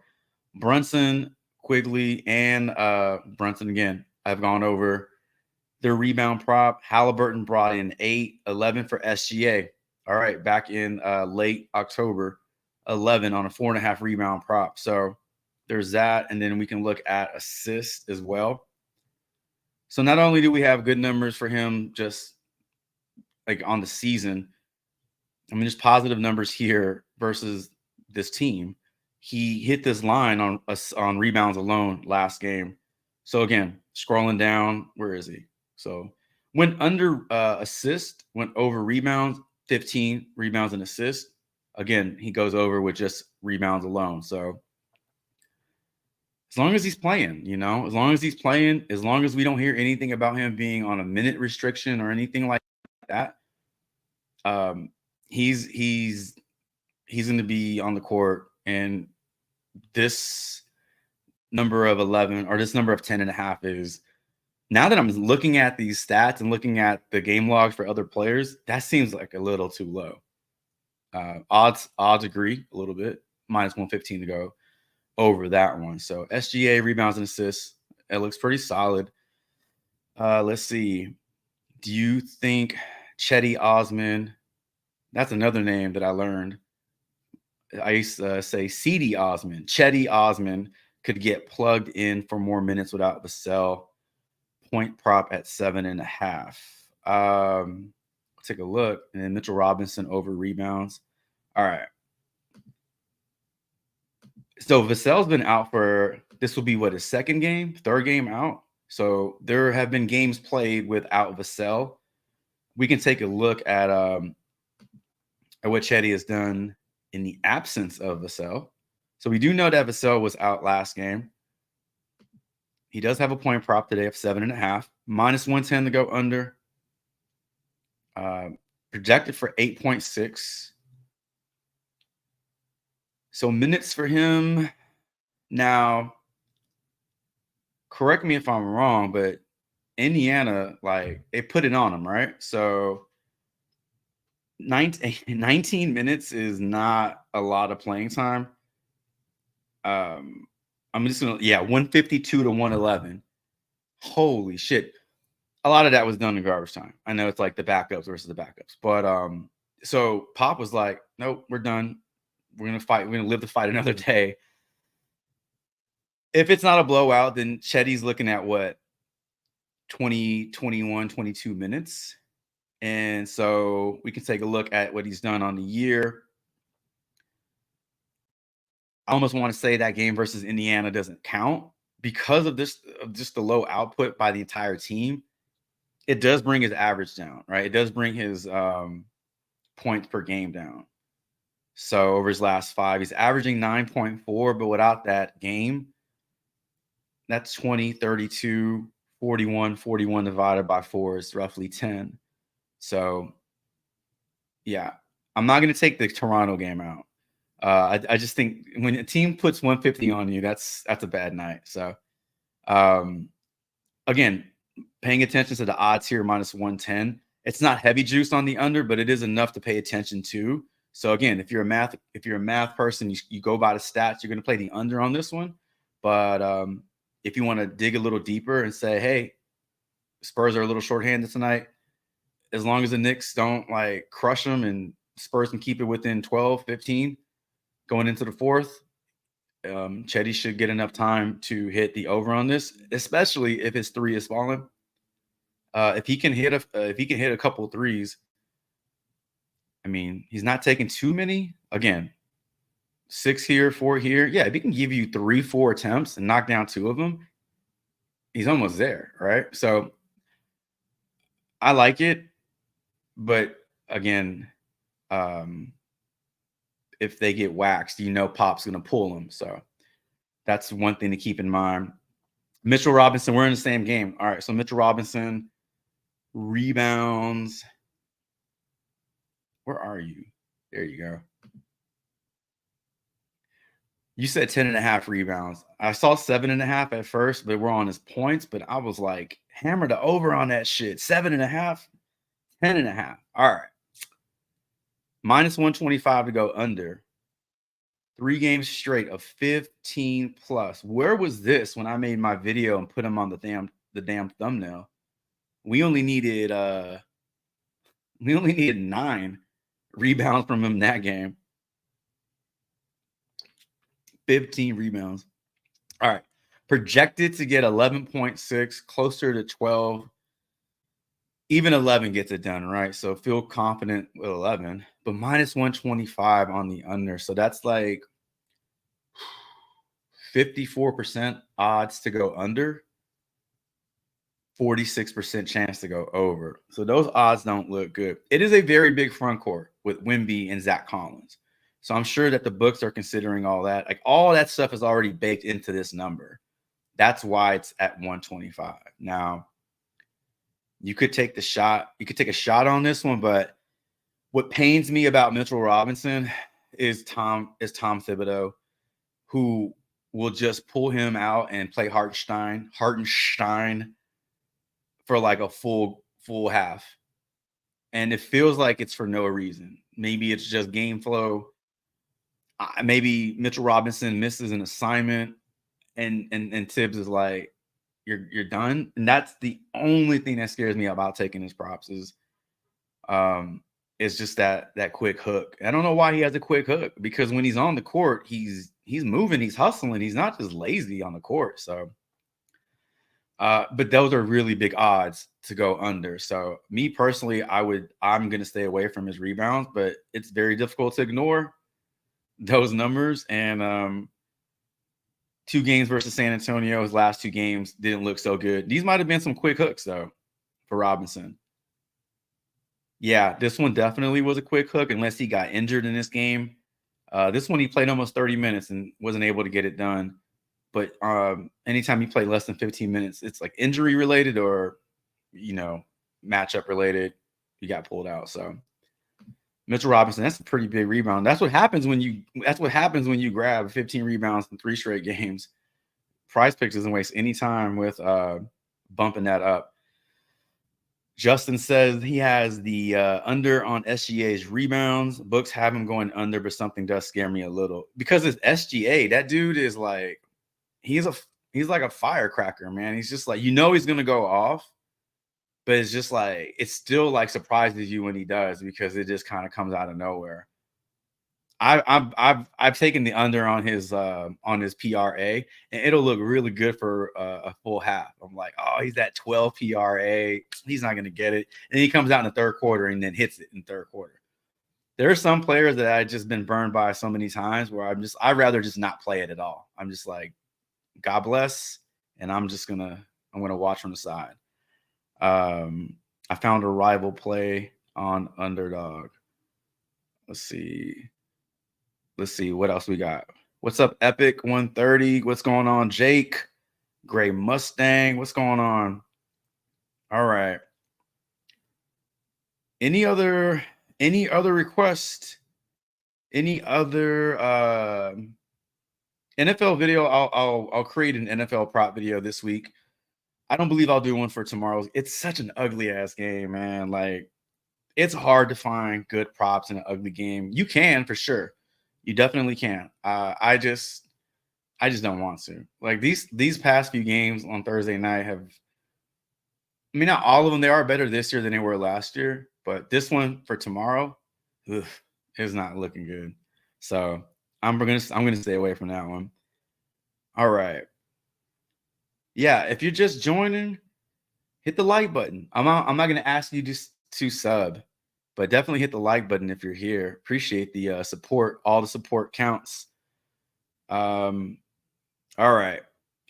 Brunson, Quigley, and Brunson again, I've gone over their rebound prop. Halliburton brought in 8, 11 for SGA. All right, back in late October, 11 on a 4.5 rebound prop. So there's that. And then we can look at assists as well. So not only do we have good numbers for him just like on the season, I mean, there's positive numbers here versus this team. He hit this line on rebounds alone last game. So again, scrolling down, where is he? So went under assist, went over rebounds, 15 rebounds and assists. Again, he goes over with just rebounds alone. So as long as he's playing, you know, as long as he's playing, as long as we don't hear anything about him being on a minute restriction or anything like that, he's going to be on the court. And this number of 11 or this number of 10.5 is, now that I'm looking at these stats and looking at the game logs for other players, that seems like a little too low. Odds agree a little bit. Minus 115 to go over that one. So SGA rebounds and assists, it looks pretty solid. Let's see. Do you think Chetty Osman? That's another name that I learned. I used to say CD Osman. Chetty Osman could get plugged in for more minutes without the sell. Point prop at 7.5. take a look. And then Mitchell Robinson over rebounds. All right. So Vassell's been out for, this will be what, his third game out. So there have been games played without Vassell. We can take a look at what Chetty has done in the absence of Vassell. So we do know that Vassell was out last game. He does have a point prop today of 7.5, minus 110 to go under. Projected for 8.6. So minutes for him. Now, correct me if I'm wrong, but Indiana, like, they put it on him, right? So 19 minutes is not a lot of playing time. I'm just gonna, 152 to 111. Holy shit. A lot of that was done in garbage time. I know it's like the backups versus the backups, but so Pop was like, nope, we're done. We're gonna fight. We're gonna live to fight another day. If it's not a blowout, then Chetty's looking at what, 20, 21, 22 minutes. And so we can take a look at what he's done on the year. I almost want to say that game versus Indiana doesn't count because of this, of just the low output by the entire team. It does bring his average down, right? It does bring his points per game down. So over his last 5, he's averaging 9.4, but without that game, that's 20, 32, 41, 41 divided by 4 is roughly 10. So, yeah, I'm not going to take the Toronto game out. I just think when a team puts 150 on you, that's a bad night. So, again, paying attention to the odds here, minus 110. It's not heavy juice on the under, but it is enough to pay attention to. So again, if you're a math person, you go by the stats, you're going to play the under on this one. But if you want to dig a little deeper and say, hey, Spurs are a little shorthanded tonight, as long as the Knicks don't like crush them and Spurs can keep it within 12, 15 going into the fourth, Chetty should get enough time to hit the over on this, especially if his 3 is falling. If he can hit a couple threes, I mean, he's not taking too many. Again, 6 here, 4 here. Yeah, if he can give you 3, 4 attempts and knock down 2 of them, he's almost there, right? So I like it, but again, if they get waxed, Pop's going to pull them. So that's one thing to keep in mind. Mitchell Robinson, we're in the same game. All right, so Mitchell Robinson, rebounds. Where are you? There you go. You said 10.5 rebounds. I saw 7.5 at first, but we're on his points. But I was like, hammer the over on that shit. 7.5, 10.5. All right. Minus 125 to go under. 3 games straight of 15 plus. Where was this when I made my video and put him on the damn thumbnail? We only needed 9 rebounds from him that game. 15 rebounds. All right. Projected to get 11.6, closer to 12. Even 11 gets it done, right? So feel confident with 11, but minus 125 on the under. So that's like 54% odds to go under, 46% chance to go over. So those odds don't look good. It is a very big front court with Wemby and Zach Collins. So I'm sure that the books are considering all that. Like all that stuff is already baked into this number. That's why it's at 125. Now, you could take the shot. You could take a shot on this one, but what pains me about Mitchell Robinson is Tom Thibodeau, who will just pull him out and play Hartenstein for like a full half. And it feels like it's for no reason. Maybe it's just game flow. Maybe Mitchell Robinson misses an assignment and Tibbs is like, you're done. And that's the only thing that scares me about taking his props is just that quick hook. I don't know why he has a quick hook, because when he's on the court, he's moving, he's hustling. He's not just lazy on the court. So but those are really big odds to go under. So me personally, I'm gonna stay away from his rebounds, but it's very difficult to ignore those numbers. And 2 games versus San Antonio, his last 2 games didn't look so good. These might have been some quick hooks though for Robinson. Yeah, this one definitely was a quick hook unless he got injured in this game. This one he played almost 30 minutes and wasn't able to get it done. But anytime you play less than 15 minutes, it's like injury related or matchup related. You got pulled out. So Mitchell Robinson, that's a pretty big rebound. That's what happens when you grab 15 rebounds in 3 straight games. Prize Picks doesn't waste any time with bumping that up. Justin says he has the under on SGA's rebounds. Books have him going under, but something does scare me a little because it's SGA. That dude is like, he's like a firecracker, man. He's just like, he's gonna go off, but it's just like, it still like surprises you when he does because it just kind of comes out of nowhere. I've taken the under on his PRA, and it'll look really good for a full half. I'm like, oh, he's at 12 PRA. He's not going to get it. And he comes out in the third quarter and then hits it in the third quarter. There are some players that I've just been burned by so many times where I'd rather just not play it at all. I'm just like, God bless. And I'm going to watch from the side. I found a rival play on underdog. Let's see what else we got. What's up, Epic 130? What's going on, Jake? Gray Mustang. What's going on? All right. Any other request? Any other NFL video? I'll create an NFL prop video this week. I don't believe I'll do one for tomorrow. It's such an ugly ass game, man. Like, it's hard to find good props in an ugly game. You can for sure. You definitely can. I just don't want to. Like these past few games on Thursday night not all of them. They are better this year than they were last year, but this one for tomorrow, is not looking good. So I'm gonna stay away from that one. All right. Yeah, if you're just joining, hit the like button. I'm not gonna ask you to sub. But definitely hit the like button if you're here. Appreciate the support. All the support counts. All right.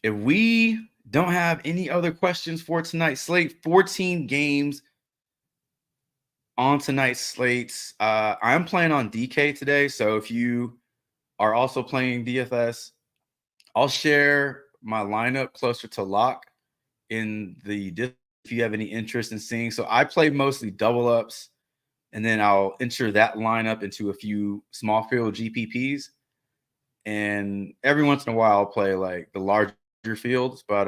If we don't have any other questions for tonight's slate, 14 games on tonight's slates. I'm playing on DK today. So if you are also playing DFS, I'll share my lineup closer to lock in the if you have any interest in seeing. So I play mostly double ups. And then I'll enter that lineup into a few small field GPPs. And every once in a while, I'll play like the larger fields. But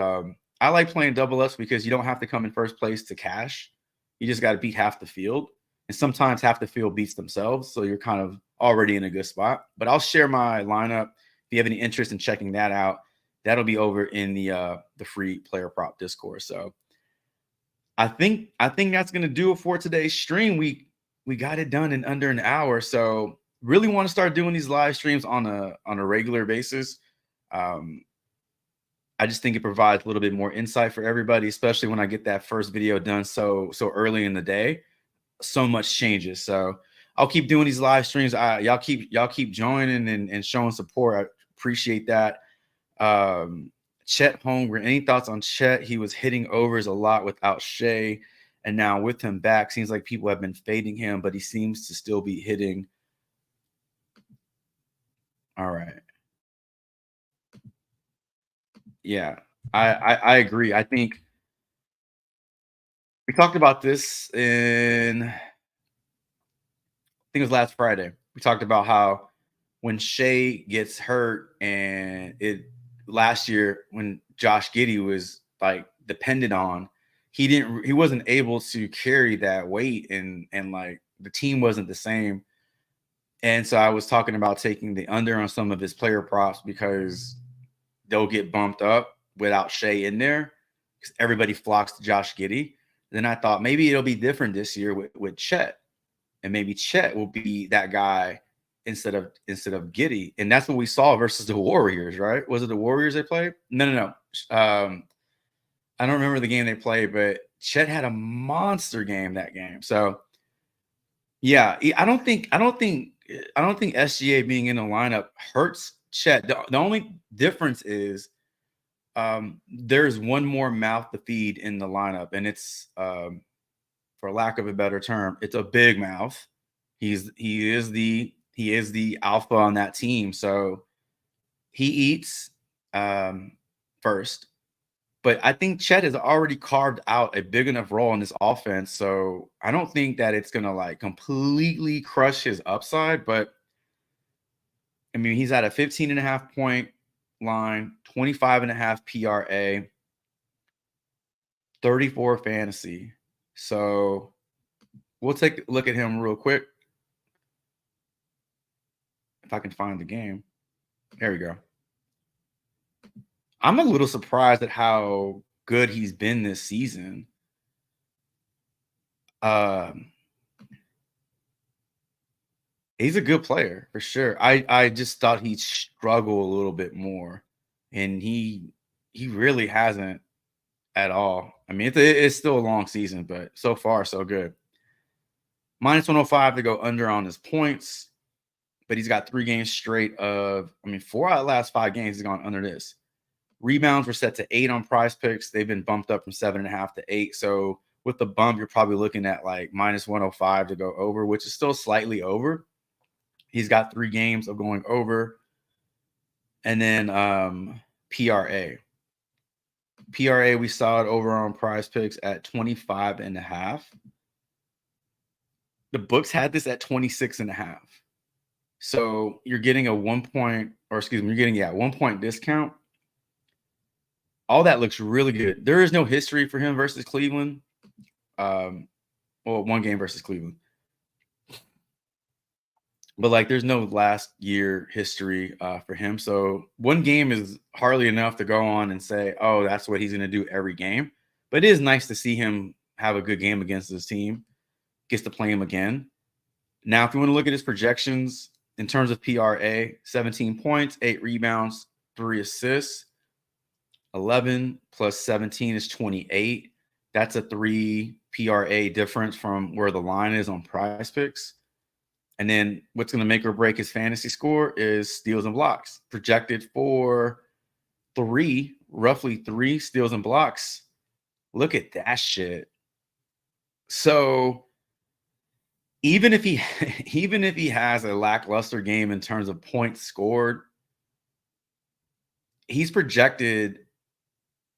I like playing double ups because you don't have to come in first place to cash. You just got to beat half the field. And sometimes half the field beats themselves. So you're kind of already in a good spot. But I'll share my lineup. If you have any interest in checking that out, that'll be over in the free player prop Discord. So I think that's going to do it for today's stream. We got it done in under an hour. So really want to start doing these live streams on a regular basis. I just think it provides a little bit more insight for everybody, especially when I get that first video done so early in the day. So much changes. So I'll keep doing these live streams. Y'all keep joining and showing support. I appreciate that. Chet Holmgren, any thoughts on Chet? He was hitting overs a lot without Shea. And now with him back, seems like people have been fading him, but he seems to still be hitting. All right. Yeah, I agree. I think we talked about this I think it was last Friday. We talked about how when Shea gets hurt and last year when Josh Giddey was like dependent on, he wasn't able to carry that weight and like the team wasn't the same. And so I was talking about taking the under on some of his player props because they'll get bumped up without Shea in there because everybody flocks to Josh Giddey. Then I thought maybe it'll be different this year with Chet, and maybe Chet will be that guy instead of Giddey. And that's what we saw versus the Warriors, right? Was it the Warriors they played? No. I don't remember the game they played, but Chet had a monster game that game. So yeah, I don't think SGA being in the lineup hurts Chet. The only difference is there's one more mouth to feed in the lineup, and it's for lack of a better term, it's a big mouth. He is the alpha on that team, so he eats first. But I think Chet has already carved out a big enough role in this offense, so I don't think that it's gonna like completely crush his upside. But I mean, he's at a 15.5 point line, 25.5 PRA, 34 fantasy. So we'll take a look at him real quick. If I can find the game. There we go. I'm a little surprised at how good he's been this season. Um, he's a good player for sure. I just thought he'd struggle a little bit more, and he really hasn't at all. I mean, it's still a long season, but so far so good. Minus 105 to go under on his points, but he's got 3 games straight of. I mean, 4 out of the last 5 games he's gone under this. Rebounds were set to 8 on Prize Picks. They've been bumped up from 7.5 to 8. So with the bump, you're probably looking at like minus 105 to go over, which is still slightly over. He's got 3 games of going over. And then PRA. PRA, we saw it over on Prize Picks at 25.5. The books had this at 26.5. So you're getting a 1 point, or excuse me, you're getting 1 point discount. All that looks really good. There is no history for him versus Cleveland. Well, 1 game versus Cleveland. But like there's no last year history for him. So 1 game is hardly enough to go on and say, oh, that's what he's going to do every game. But it is nice to see him have a good game against his team. Gets to play him again. Now, if you want to look at his projections in terms of PRA, 17 points, 8 rebounds, 3 assists. 11 plus 17 is 28. That's a 3 PRA difference from where the line is on Prize Picks. And then what's going to make or break his fantasy score is steals and blocks. Projected for roughly 3 steals and blocks. Look at that shit. So even if he has a lackluster game in terms of points scored, he's projected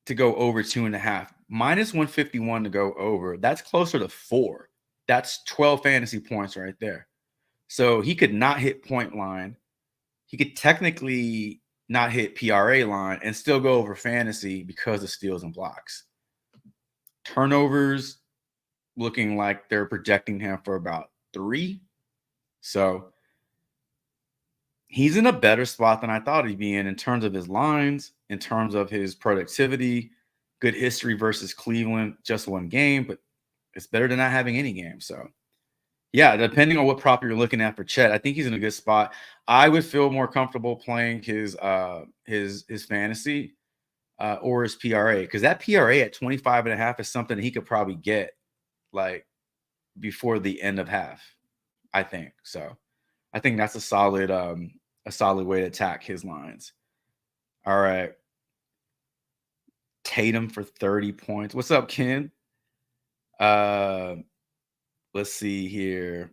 to go over 2.5, minus 151 to go over. That's closer to 4. That's 12 fantasy points right there. So he could not hit point line. He could technically not hit PRA line and still go over fantasy because of steals and blocks. Turnovers looking like they're projecting him for about 3. So he's in a better spot than I thought he'd be in terms of his lines, in terms of his productivity. Good history versus Cleveland, just 1 game, but it's better than not having any game. So yeah, depending on what prop you're looking at for Chet, I think he's in a good spot. I would feel more comfortable playing his fantasy or his PRA, because that PRA at 25.5 is something he could probably get like before the end of half. I think so. I think that's a solid way to attack his lines. All right. Tatum for 30 points. What's up, Ken? Let's see here.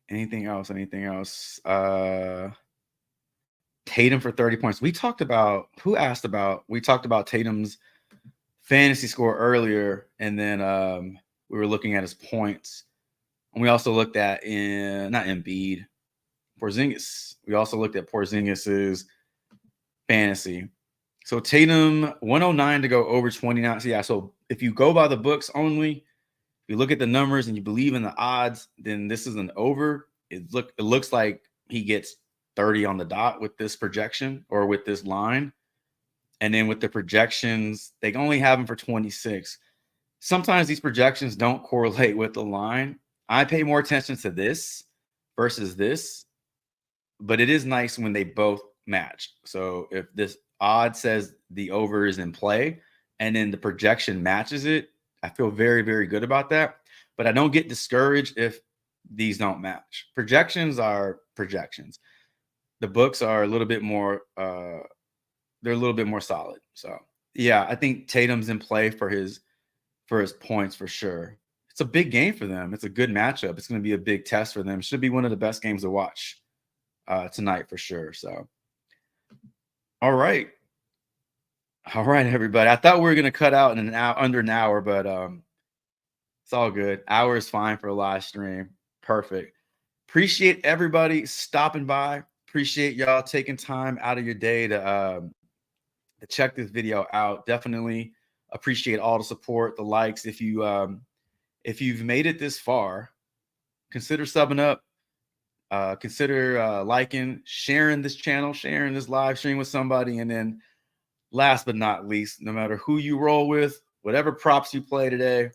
Anything else? Tatum for 30 points. We talked about Tatum's fantasy score earlier, and then we were looking at his points. And we also looked at not Embiid, Porzingis. We also looked at Porzingis's fantasy. So Tatum, 109 to go over 29. So yeah, so if you go by the books only, if you look at the numbers and you believe in the odds, then this is an over. It looks like he gets 30 on the dot with this projection or with this line. And then with the projections, they only have him for 26. Sometimes these projections don't correlate with the line. I pay more attention to this versus this, but it is nice when they both match. So if this odd says the over is in play, and then the projection matches it, I feel very, very good about that. But I don't get discouraged if these don't match. Projections are projections. The books are a little bit more they're a little bit more solid. So yeah, I think Tatum's in play for his points for sure. It's a big game for them. It's a good matchup. It's going to be a big test for them. Should be one of the best games to watch tonight for sure. So, all right, everybody. I thought we were going to cut out in an hour, under an hour, but it's all good. Hour is fine for a live stream. Perfect. Appreciate everybody stopping by. Appreciate y'all taking time out of your day to check this video out. Definitely appreciate all the support, the likes. If you've made it this far, consider subbing up. Consider liking, sharing this channel, sharing this live stream with somebody, and then last but not least, no matter who you roll with, whatever props you play today,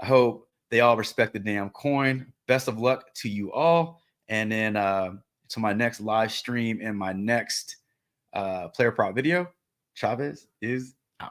I hope they all respect the damn coin. Best of luck to you all, and then to my next live stream and my next player prop video. Chavez is out.